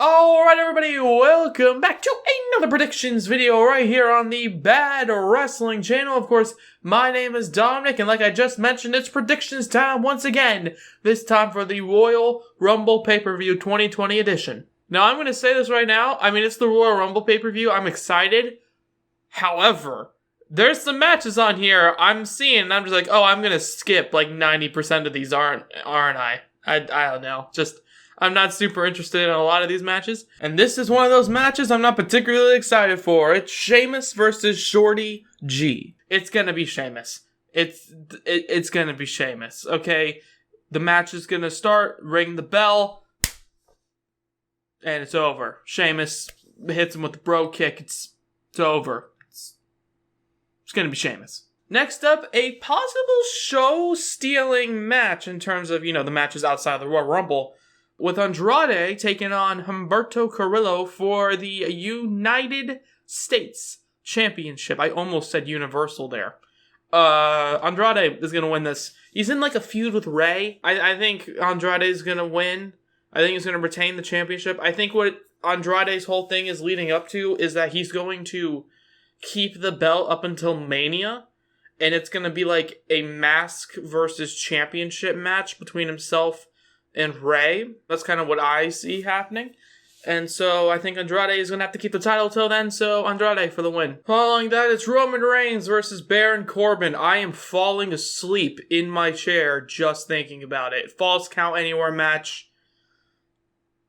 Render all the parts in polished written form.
Alright everybody, welcome back to another predictions video right here on the Bad Wrestling channel. Of course, my name is Dominic, and like I just mentioned, it's predictions time once again. This time for the Royal Rumble Pay-Per-View 2020 edition. Now, I'm going to say this right now. I mean, it's the Royal Rumble Pay-Per-View. I'm excited. However, there's some matches on here I'm seeing, and I'm just like, oh, I'm going to skip like 90% of these, aren't I? I don't know. I'm not super interested in a lot of these matches. And this is one of those matches I'm not particularly excited for. It's Sheamus versus Shorty G. It's gonna be Sheamus. It's gonna be Sheamus, okay? The match is gonna start, ring the bell, and it's over. Sheamus hits him with the bro kick. It's over. It's gonna be Sheamus. Next up, a possible show-stealing match in terms of, the matches outside of the Royal Rumble, with Andrade taking on Humberto Carrillo for the United States Championship. I almost said Universal there. Andrade is going to win this. He's in like a feud with Rey. I think Andrade is going to win. I think he's going to retain the championship. I think what Andrade's whole thing is leading up to is that he's going to keep the belt up until Mania. And it's going to be like a mask versus championship match between himself and Rey. That's kind of what I see happening. And so I think Andrade is going to have to keep the title till then, so Andrade for the win. Following that, it's Roman Reigns versus Baron Corbin. I am falling asleep in my chair just thinking about it. False count anywhere match.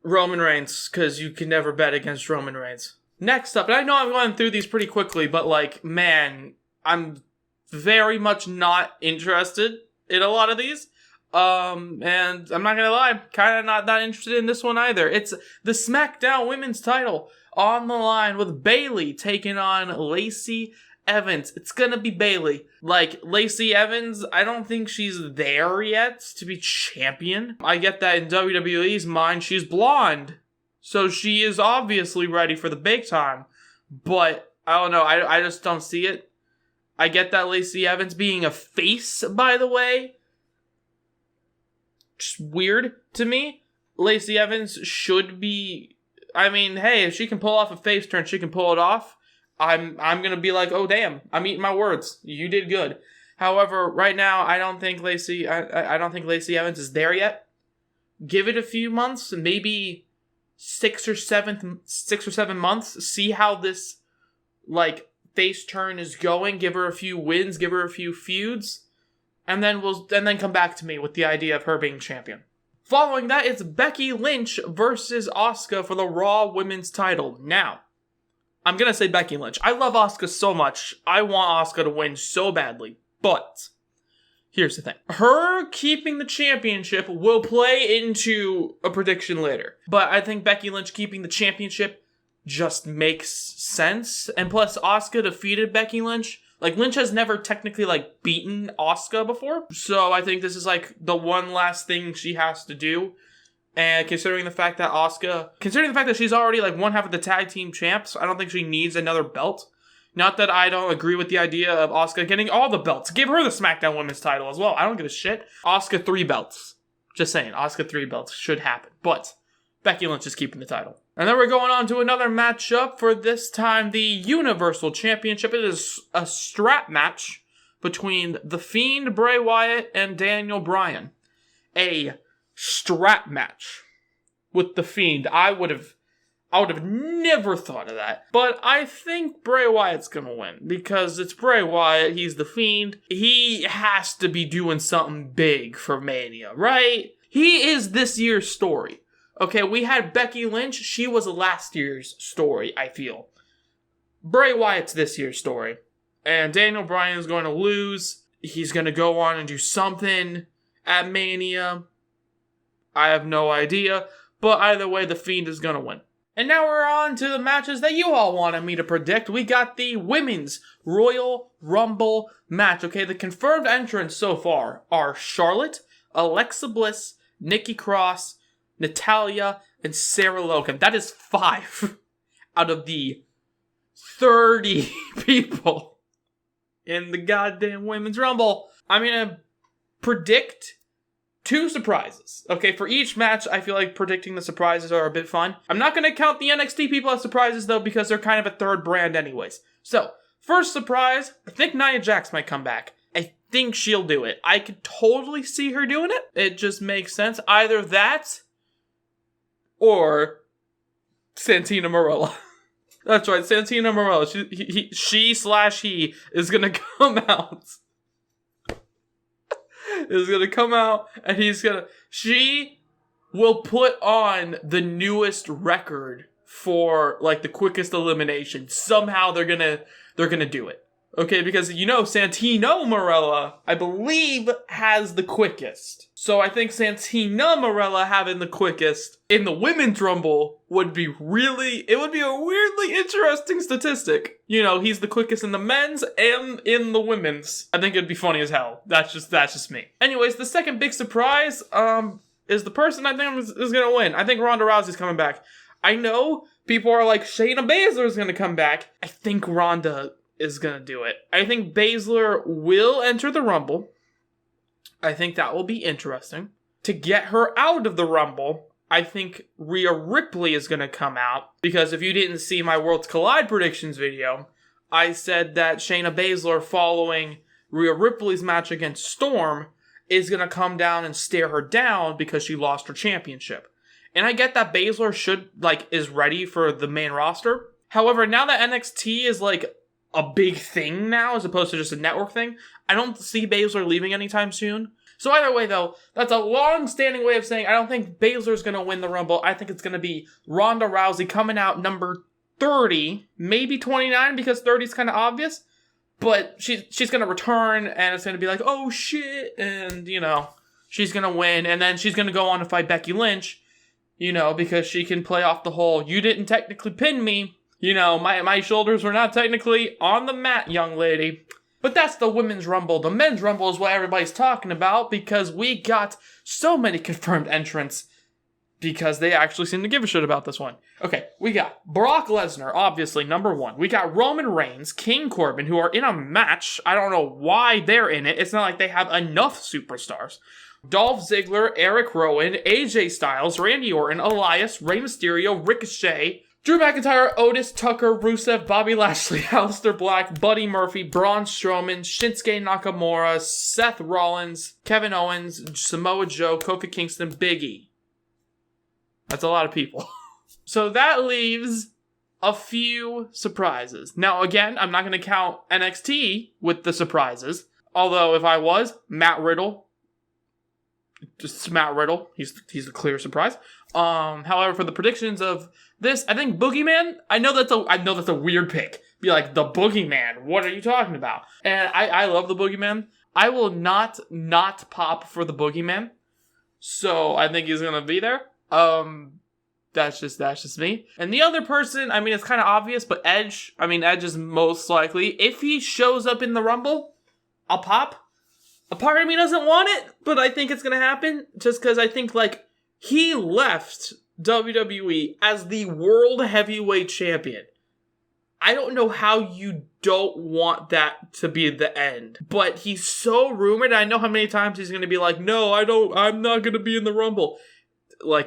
Roman Reigns, because you can never bet against Roman Reigns. Next up, and I know I'm going through these pretty quickly, but man, I'm very much not interested in a lot of these. And I'm not gonna lie, kind of not that interested in this one either. It's the SmackDown Women's title on the line with Bayley taking on Lacey Evans. It's gonna be Bayley. Like, Lacey Evans, I don't think she's there yet to be champion. I get that in WWE's mind, she's blonde, so she is obviously ready for the big time. But, I don't know, I just don't see it. I get that Lacey Evans being a face, by the way, just weird to me. Lacey Evans should be, hey, if she can pull off a face turn, she can pull it off. I'm gonna be like, oh damn, I'm eating my words. You did good. However, right now, I don't think Lacey Evans is there yet. Give it a few months, maybe 6 or 7 months. See how this face turn is going. Give her a few wins. Give her a few feuds. And then come back to me with the idea of her being champion. Following that, it's Becky Lynch versus Asuka for the Raw Women's title. Now, I'm going to say Becky Lynch. I love Asuka so much. I want Asuka to win so badly. But here's the thing. Her keeping the championship will play into a prediction later. But I think Becky Lynch keeping the championship just makes sense. And plus, Asuka defeated Becky Lynch. Lynch has never technically, beaten Asuka before. So I think this is, the one last thing she has to do. And considering the fact that she's already, one half of the tag team champs, I don't think she needs another belt. Not that I don't agree with the idea of Asuka getting all the belts. Give her the SmackDown Women's title as well. I don't give a shit. Asuka 3 belts. Just saying, Asuka 3 belts should happen. But Becky Lynch is keeping the title. And then we're going on to another matchup for this time, the Universal Championship. It is a strap match between The Fiend, Bray Wyatt, and Daniel Bryan. A strap match with The Fiend. I would have never thought of that. But I think Bray Wyatt's gonna win, because it's Bray Wyatt, he's The Fiend. He has to be doing something big for Mania, right? He is this year's story. Okay, we had Becky Lynch. She was last year's story, I feel. Bray Wyatt's this year's story. And Daniel Bryan is going to lose. He's going to go on and do something at Mania. I have no idea. But either way, The Fiend is going to win. And now we're on to the matches that you all wanted me to predict. We got the Women's Royal Rumble match. Okay, the confirmed entrants so far are Charlotte, Alexa Bliss, Nikki Cross, Natalya, and Sarah Logan. That is 5 out of the 30 people in the goddamn Women's Rumble. I'm going to predict 2 surprises. Okay, for each match, I feel like predicting the surprises are a bit fun. I'm not going to count the NXT people as surprises, though, because they're kind of a third brand anyways. So, first surprise, I think Nia Jax might come back. I think she'll do it. I could totally see her doing it. It just makes sense. Either that or Santina Marella. That's right, Santina Marella. She/he is gonna come out. Is gonna come out and she will put on the newest record for like the quickest elimination. Somehow they're gonna do it. Okay, because Santino Marella, I believe, has the quickest. So I think Santina Marella having the quickest in the Women's Rumble would be a weirdly interesting statistic. He's the quickest in the men's and in the women's. I think it'd be funny as hell. That's just me. Anyways, the second big surprise, is the person I think is gonna win. I think Ronda Rousey's coming back. I know people are like, Shayna Baszler is gonna come back. I think Ronda is gonna do it. I think Baszler will enter the Rumble. I think that will be interesting. To get her out of the Rumble, I think Rhea Ripley is gonna come out. Because if you didn't see my Worlds Collide predictions video, I said that Shayna Baszler following Rhea Ripley's match against Storm is gonna come down and stare her down because she lost her championship. And I get that Baszler is ready for the main roster. However, now that NXT is a big thing now, as opposed to just a network thing, I don't see Baszler leaving anytime soon. So either way, though, that's a long-standing way of saying I don't think Baszler's going to win the Rumble. I think it's going to be Ronda Rousey coming out number 30, maybe 29, because 30 is kind of obvious. But she's going to return, and it's going to be like, oh shit, and, she's going to win, and then she's going to go on to fight Becky Lynch, because she can play off the whole, you didn't technically pin me, my shoulders were not technically on the mat, young lady. But that's the Women's Rumble. The Men's Rumble is what everybody's talking about because we got so many confirmed entrants because they actually seem to give a shit about this one. Okay, we got Brock Lesnar, obviously, number 1. We got Roman Reigns, King Corbin, who are in a match. I don't know why they're in it. It's not like they have enough superstars. Dolph Ziggler, Eric Rowan, AJ Styles, Randy Orton, Elias, Rey Mysterio, Ricochet, Drew McIntyre, Otis, Tucker, Rusev, Bobby Lashley, Aleister Black, Buddy Murphy, Braun Strowman, Shinsuke Nakamura, Seth Rollins, Kevin Owens, Samoa Joe, Kofi Kingston, Big E. That's a lot of people. So that leaves a few surprises. Now, again, I'm not going to count NXT with the surprises. Although, if I was, Matt Riddle. Just Matt Riddle. He's a clear surprise. However, for the predictions of this, I think Boogeyman. I know that's a weird pick. Be like, the Boogeyman. What are you talking about? And I love the Boogeyman. I will not pop for the Boogeyman. So I think he's gonna be there. That's just me. And the other person, it's kind of obvious, but Edge. Edge is most likely. If he shows up in the Rumble, I'll pop. A part of me doesn't want it, but I think it's gonna happen. Just because I think, he left WWE as the World Heavyweight Champion. I don't know how you don't want that to be the end. But he's so rumored, I know how many times he's gonna be like, no, I'm not gonna be in the Rumble.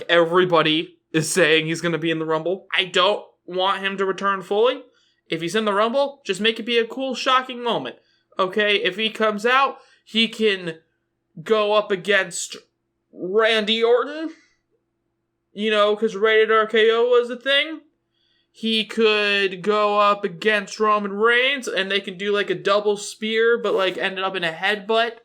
Everybody is saying he's gonna be in the Rumble. I don't want him to return fully. If he's in the Rumble, just make it be a cool, shocking moment. Okay, if he comes out, he can go up against Randy Orton, because Rated RKO was a thing. He could go up against Roman Reigns, and they can do a double spear, but ended up in a headbutt.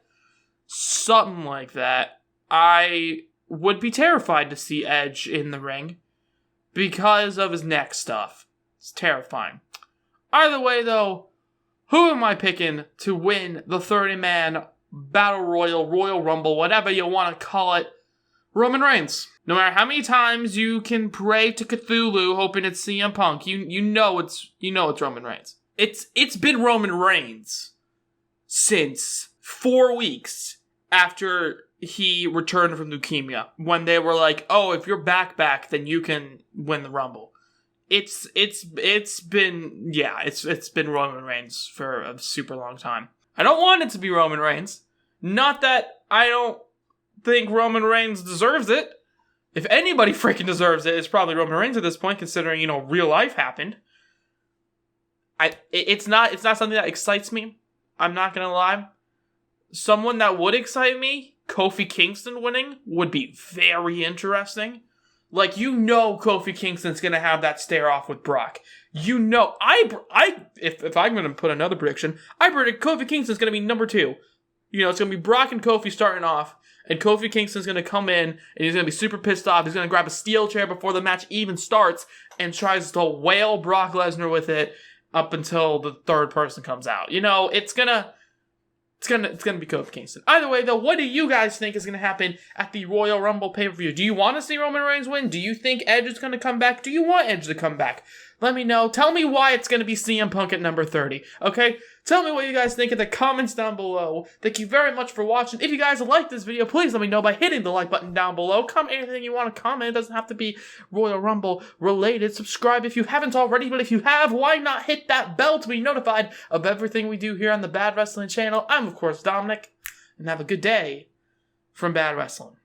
Something like that. I would be terrified to see Edge in the ring because of his neck stuff. It's terrifying. Either way, though, who am I picking to win the 30-man Battle Royal, Royal Rumble, whatever you want to call it? Roman Reigns. No matter how many times you can pray to Cthulhu hoping it's CM Punk, you know it's Roman Reigns. It's been Roman Reigns since 4 weeks after he returned from leukemia, when they were like, oh, if you're back, then you can win the Rumble. It's been Roman Reigns for a super long time. I don't want it to be Roman Reigns. Not that I don't think Roman Reigns deserves it. If anybody freaking deserves it, it's probably Roman Reigns at this point, considering, you know, real life happened. It's not something that excites me. I'm not gonna lie. Someone that would excite me, Kofi Kingston winning, would be very interesting. Like, you know Kofi Kingston's gonna have that stare off with Brock. You know, if I'm gonna put another prediction, I predict Kofi Kingston's gonna be number 2. You know, it's gonna be Brock and Kofi starting off, and Kofi Kingston's gonna come in, and he's gonna be super pissed off. He's gonna grab a steel chair before the match even starts, and tries to whale Brock Lesnar with it up until the third person comes out. You know, it's gonna be Kofi Kingston. Either way, though, what do you guys think is gonna happen at the Royal Rumble pay-per-view? Do you want to see Roman Reigns win? Do you think Edge is gonna come back? Do you want Edge to come back? Let me know. Tell me why it's gonna be CM Punk at number 30. Okay? Tell me what you guys think in the comments down below. Thank you very much for watching. If you guys like this video, please let me know by hitting the like button down below. Comment anything you want to comment. It doesn't have to be Royal Rumble related. Subscribe if you haven't already, but if you have, why not hit that bell to be notified of everything we do here on the Bad Wrestling channel? I'm, of course, Dominic, and have a good day from Bad Wrestling.